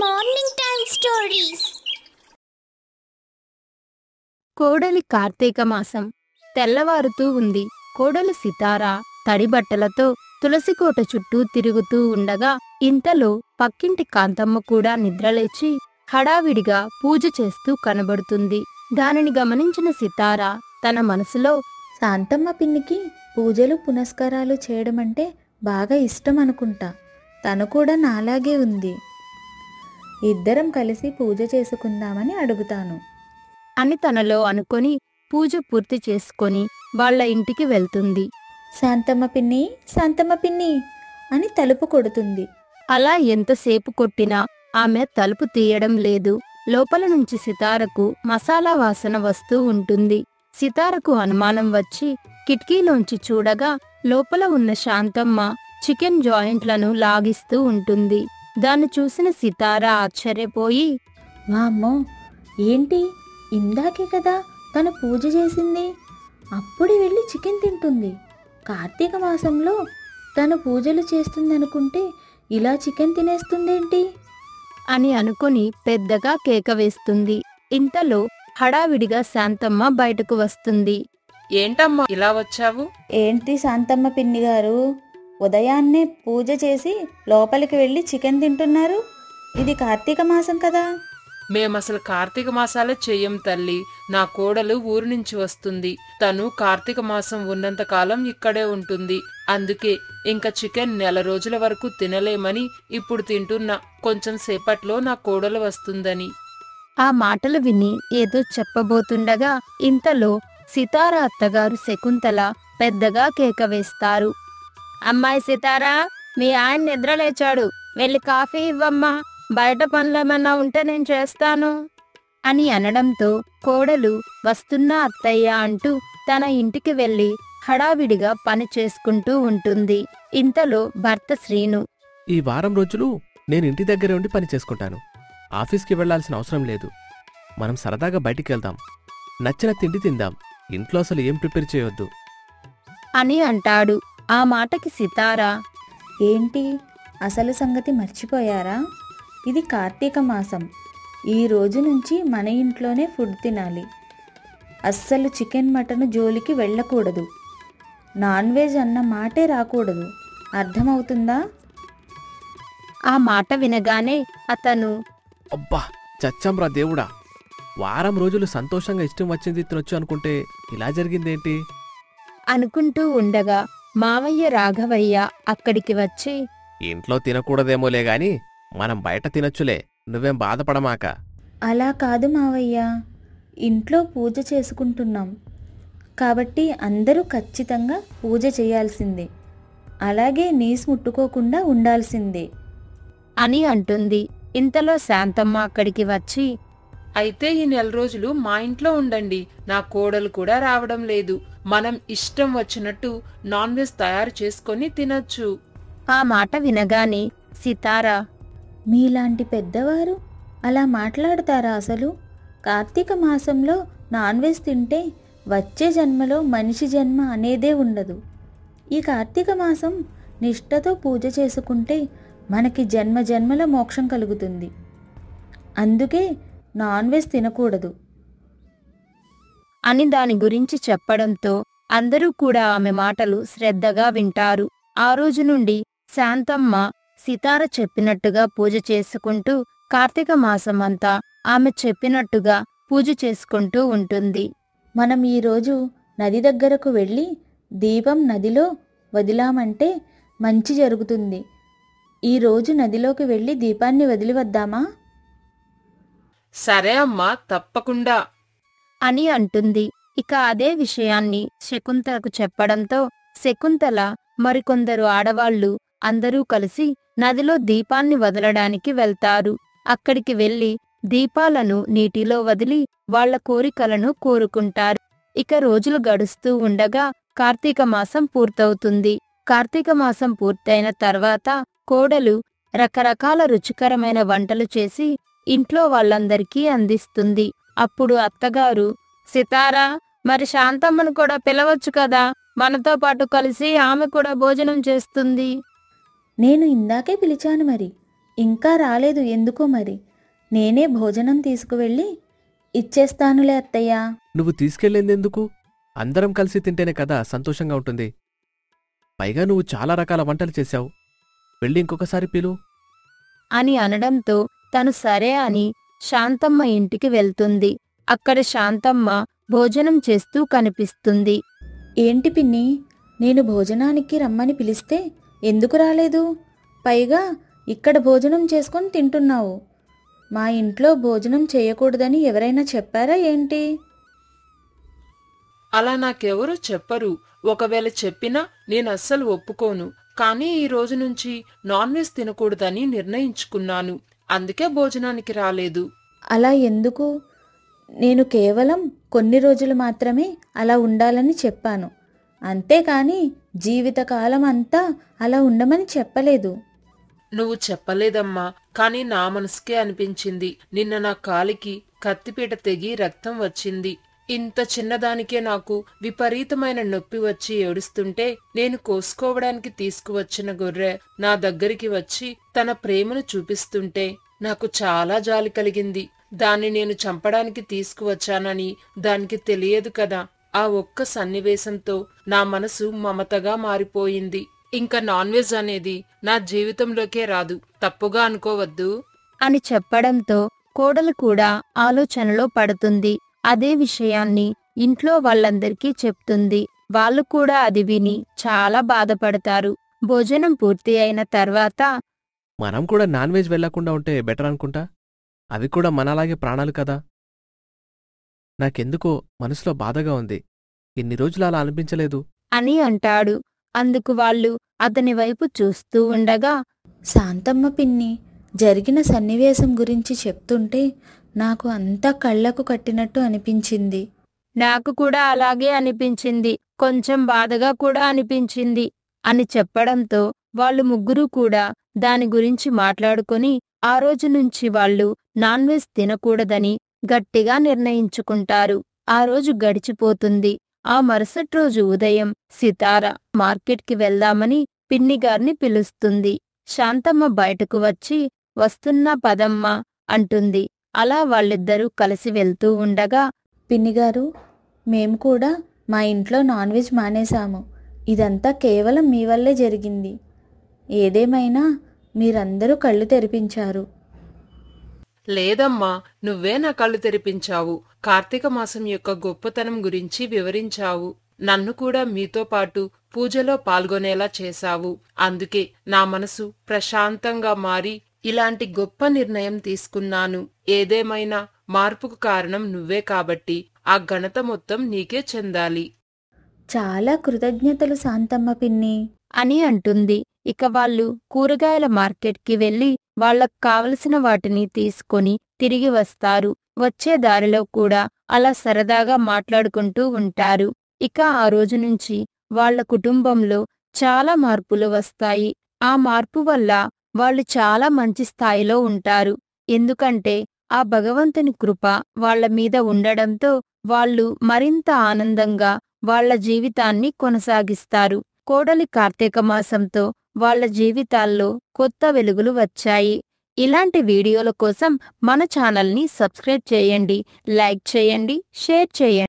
Morning time stories. కోడలి కార్తీక మాసం తెల్లవారుతూ ఉంది. కోడలు సితార తడి బట్టలతో తులసికోట చుట్టూ తిరుగుతూ ఉండగా ఇంతలో పక్కింటి కాంతమ్మ కూడా నిద్రలేచి హడావిడిగా పూజ చేస్తూ కనబడుతుంది. దానిని గమనించిన సితార తన మనసులో, శాంతమ్మ పిన్నికి పూజలు పునస్కారాలు చేయడమంటే బాగా ఇష్టం అనుకుంటా. తను కూడా నాలాగే ఉంది. ఇద్దరం కలిసి పూజ చేసుకుందామని అడుగుతాను అని తనలో అనుకొని పూజ పూర్తి చేసుకొని వాళ్ళ ఇంటికి వెళ్తుంది. శాంతమ్మ పిన్ని, శాంతమ్మ పిన్ని అని తలుపు కొడుతుంది. అలా ఎంతసేపు కొట్టినా ఆమె తలుపు తీయడం లేదు. లోపల నుంచి సితారకు మసాలా వాసన వస్తూ ఉంటుంది. సితారకు అనుమానం వచ్చి కిటికీలోంచి చూడగా లోపల ఉన్న శాంతమ్మ చికెన్ జాయింట్లను లాగిస్తూ ఉంటుంది. దాన్ని చూసిన సితార ఆశ్చర్యపోయి, వామ్మో, ఏంటి ఇందాకే కదా తను పూజ చేసింది, అప్పుడు వెళ్ళి చికెన్ తింటుంది. కార్తీక మాసంలో తను పూజలు చేస్తుందనుకుంటే ఇలా చికెన్ తినేస్తుందేంటి అని అనుకుని పెద్దగా కేక వేస్తుంది. ఇంతలో హడావిడిగా శాంతమ్మ బయటకు వస్తుంది. ఏంటమ్మా ఇలా వచ్చావు? ఏంటి శాంతమ్మ పిన్ని గారు, ఉదయాన్నే పూజ చేసి లోపలికి వెళ్ళి చికెన్ తింటున్నారు? ఇది కార్తీక మాసం కదా. మేమసలు కార్తీక మాసాలే చెయ్యం తల్లి. నా కోడలు ఊరు నుంచి వస్తుంది. తను కార్తీక మాసం ఉన్నంత కాలం ఇక్కడే ఉంటుంది. అందుకే ఇంకా చికెన్ నెల రోజుల వరకు తినలేమని ఇప్పుడు తింటున్నా. కొంచెం సేపట్లో నా కోడలు వస్తుందని. ఆ మాటలు విని ఏదో చెప్పబోతుండగా ఇంతలో సితార అత్తగారు శకుంతల పెద్దగా కేక వేస్తారు. అమ్మాయి సితారా, మీ ఆయన నిద్రలేచాడు, వెళ్ళి కాఫీ ఇవ్వమ్మా, బయట పనులేమన్నా ఉంటే నేను చేస్తాను అని అనడంతో కోడలు వస్తున్నా అత్తయ్య అంటూ తన ఇంటికి వెళ్ళి హడావిడిగా పని చేసుకుంటూ ఉంటుంది. ఇంతలో భర్త శ్రీను, ఈ వారం రోజులు నేను ఇంటి దగ్గరే ఉండి పని చేసుకుంటాను. ఆఫీస్కి వెళ్లాల్సిన అవసరం లేదు. మనం సరదాగా బయటికి వెళ్దాం, నచ్చిన తిండి తిందాం, ఇంట్లో అసలు ఏం ప్రిపేర్ చేయొద్దు అని అంటాడు. ఆ మాటకి సితార, ఏంటి అసలు సంగతి మర్చిపోయారా? ఇది కార్తీక మాసం. ఈ రోజు నుంచి మన ఇంట్లోనే ఫుడ్ తినాలి. అస్సలు చికెన్ మటన్ జోలికి వెళ్ళకూడదు. నాన్ వెజ్ అన్న మాటే రాకూడదు. అర్థమవుతుందా? ఆ మాట వినగానే అతను, అబ్బా చచ్చంరా దేవుడా, వారం రోజులు సంతోషంగా ఇష్టం వచ్చింది తినొచ్చు అనుకుంటే ఇలా జరిగిందేంటి అనుకుంటూ ఉండగా మావయ్య రాఘవయ్య అక్కడికి వచ్చి, ఇంట్లో తినకూడదేమోలే గాని మనం బయట తినొచ్చులే, నువ్వేం బాధపడమాక. అలా కాదు మావయ్య, ఇంట్లో పూజ చేసుకుంటున్నాం కాబట్టి అందరూ ఖచ్చితంగా పూజ చేయాల్సిందే. అలాగే నీసు ముట్టుకోకుండా ఉండాల్సిందే అని అంటుంది. ఇంతలో శాంతమ్మ అక్కడికి వచ్చి, అయితే ఈ నెల రోజులు మా ఇంట్లో ఉండండి. నా కోడలు కూడా రావడం లేదు. మనం ఇష్టం వచ్చినట్టు నాన్ వెజ్ తయారు చేసుకొని తినొచ్చు. ఆ మాట వినగానే సితార, మీలాంటి పెద్దవారు అలా మాట్లాడతారా అసలు? కార్తీక మాసంలో నాన్ వెజ్ తింటే వచ్చే జన్మలో మనిషి జన్మ అనేదే ఉండదు. ఈ కార్తీక మాసం నిష్ఠతో పూజ చేసుకుంటే మనకి జన్మ జన్మల మోక్షం కలుగుతుంది. అందుకే నాన్ వెజ్ తినకూడదు అని దాని గురించి చెప్పడంతో అందరూ కూడా ఆమె మాటలు శ్రద్ధగా వింటారు. ఆ రోజు నుండి శాంతమ్మ సితార చెప్పినట్టుగా పూజ చేసుకుంటూ కార్తీక మాసం అంతా ఆమె చెప్పినట్టుగా పూజ చేసుకుంటూ ఉంటుంది. మనం ఈరోజు నది దగ్గరకు వెళ్ళి దీపం నదిలో వదిలామంటే మంచి జరుగుతుంది. ఈరోజు నదిలోకి వెళ్ళి దీపాన్ని వదిలి వద్దామా? సరే అమ్మా, తప్పకుండా అని అంటుంది. ఇక అదే విషయాన్ని శకుంతలకు చెప్పడంతో శకుంతల మరికొందరు ఆడవాళ్లు అందరూ కలిసి నదిలో దీపాన్ని వదలడానికి వెళ్తారు. అక్కడికి వెళ్లి దీపాలను నీటిలో వదిలి వాళ్ల కోరికలను కోరుకుంటారు. ఇక రోజులు గడుస్తూ ఉండగా కార్తీక మాసం పూర్తవుతుంది. కార్తీక మాసం పూర్తయిన తర్వాత కోడలు రకరకాల రుచికరమైన వంటలు చేసి ఇంట్లో వాళ్ళందరికీ అందిస్తుంది. అప్పుడు అత్తగారు, సితారా, మరి శాంతమ్మను కూడా పిలవచ్చు కదా, మనతో పాటు కలిసి ఆమె కూడా భోజనం చేస్తుంది నేను ఇందాకే పిలిచాను మరి. ఇంకా రాలేదు ఎందుకో మరి. నేనే భోజనం తీసుకువెళ్ళి ఇచ్చేస్తానులే అత్తయ్య. నువ్వు తీసుకెళ్ళేందెందుకు? అందరం కలిసి తింటేనే కదా సంతోషంగా ఉంటుంది. పైగా నువ్వు చాలా రకాల వంటలు చేశావు. వెళ్ళి ఇంకొకసారి పిలు. అని అనడంతో తను సరే అని శాంతమ్మ ఇంటికి వెళ్తుంది. అక్కడ శాంతమ్మ భోజనం చేస్తూ కనిపిస్తుంది. ఏంటి పిన్ని, నేను భోజనానికి రమ్మని పిలిస్తే ఎందుకు రాలేదు? పైగా ఇక్కడ భోజనం చేసుకొని తింటున్నావు. మా ఇంట్లో భోజనం చేయకూడదని ఎవరైనా చెప్పారా ఏంటి? అలా నాకెవరూ చెప్పరు. ఒకవేళ చెప్పినా నేను అస్సలు ఒప్పుకోను. కానీ ఈ రోజు నుంచి నాన్ వెజ్ తినకూడదని నిర్ణయించుకున్నాను. అందుకే భోజనానికి రాలేదు. అలా ఎందుకు? నేను కేవలం కొన్ని రోజులు మాత్రమే అలా ఉండాలని చెప్పాను. అంతేకాని జీవితకాలం అంతా అలా ఉండమని చెప్పలేదు. నువ్వు చెప్పలేదమ్మా, కానీ నా మనసుకే అనిపించింది. నిన్న నా కాలికి కత్తిపీట తెగి రక్తం వచ్చింది. ఇంత చిన్నదానికే నాకు విపరీతమైన నొప్పి వచ్చి ఏడుస్తుంటే నేను కోసుకోవడానికి తీసుకువచ్చిన గొర్రె నా దగ్గరికి వచ్చి తన ప్రేమను చూపిస్తుంటే నాకు చాలా జాలి కలిగింది. దాన్ని నేను చంపడానికి తీసుకువచ్చానని దానికి తెలియదు కదా. ఆ ఒక్క సన్నివేశంతో నా మనసు మమతగా మారిపోయింది. ఇంకా నాన్ వెజ్ అనేది నా జీవితంలోకే రాదు. తప్పుగా అనుకోవద్దు అని చెప్పడంతో కోడలు కూడా ఆలోచనలో పడుతుంది. అదే విషయాన్ని ఇంట్లో వాళ్ళందరికీ చెప్తుంది. వాళ్ళు కూడా అది విని చాలా బాధపడతారు. భోజనం పూర్తి అయిన తర్వాత మనం కూడా నాన్ వెజ్ వెళ్లకుండా ఉంటే బెటర్ అనుకుంటా. అవి కూడా మనలాగే ప్రాణాలు కదా. నాకెందుకో మనసులో బాధగా ఉంది. ఇన్ని రోజులు అలా అనిపించలేదు అని అంటాడు. అందుకు వాళ్ళు అతని వైపు చూస్తూ ఉండగా, శాంతమ్మ పిన్ని, జరిగిన సన్నివేశం గురించి చెప్తుంటే నాకు అంతా కళ్ళకు కట్టినట్టు అనిపించింది. నాకు కూడా అలాగే అనిపించింది, కొంచెం బాధగా కూడా అనిపించింది అని చెప్పడంతో వాళ్ళు ముగ్గురూ కూడా దాని గురించి మాట్లాడుకొని ఆ రోజు నుంచి వాళ్ళు నాన్ వెజ్ తినకూడదని గట్టిగా నిర్ణయించుకుంటారు. ఆ రోజు గడిచిపోతుంది. ఆ మరుసటి రోజు ఉదయం సితార మార్కెట్కి వెళ్దామని పిన్నిగారిని పిలుస్తుంది. శాంతమ్మ బయటకు వచ్చి వస్తున్నా పదమ్మా అంటుంది. అలా వాళ్ళిద్దరూ కలిసి వెళ్తూ ఉండగా, పిన్నిగారు, మేము కూడా మా ఇంట్లో నాన్ వెజ్ మానేశాము. ఇదంతా కేవలం మీ వల్లే జరిగింది. ఏదేమైనా మీరందరూ కళ్ళు తెరిపించారు. లేదమ్మా, నువ్వే నా కళ్ళు తెరిపించావు. కార్తీక మాసం యొక్క గొప్పతనం గురించి వివరించావు. నన్ను కూడా మీతో పాటు పూజలో పాల్గొనేలా చేశావు. అందుకే నా మనసు ప్రశాంతంగా మారి ఇలాంటి గొప్ప నిర్ణయం తీసుకున్నాను. ఏదేమైనా మార్పుకు కారణం నువ్వే కాబట్టి ఆ ఘనత మొత్తం నీకే చెందాలి. చాలా కృతజ్ఞతలు శాంతమ్మ పిన్ని అని అంటుంది. ఇక వాళ్ళు కూరగాయల మార్కెట్కి వెళ్లి వాళ్లకు కావలసిన వాటిని తీసుకొని తిరిగి వస్తారు. వచ్చే దారిలో కూడా అలా సరదాగా మాట్లాడుకుంటూ ఉంటారు. ఇక ఆ రోజు నుంచి వాళ్ల కుటుంబంలో చాలా మార్పులు వస్తాయి. ఆ మార్పు వల్ల వాళ్ళు చాలా మంచి స్థాయిలో ఉంటారు. ఎందుకంటే ఆ భగవంతుని కృప వాళ్ల మీద ఉండడంతో వాళ్ళు మరింత ఆనందంగా వాళ్ల జీవితాన్ని కొనసాగిస్తారు. కోడలి కార్తీక మాసంతో వాళ్ల జీవితాల్లో కొత్త వెలుగులు వచ్చాయి. ఇలాంటి వీడియోల కోసం మన ఛానల్ని సబ్స్క్రైబ్ చేయండి, లైక్ చేయండి, షేర్ చేయండి.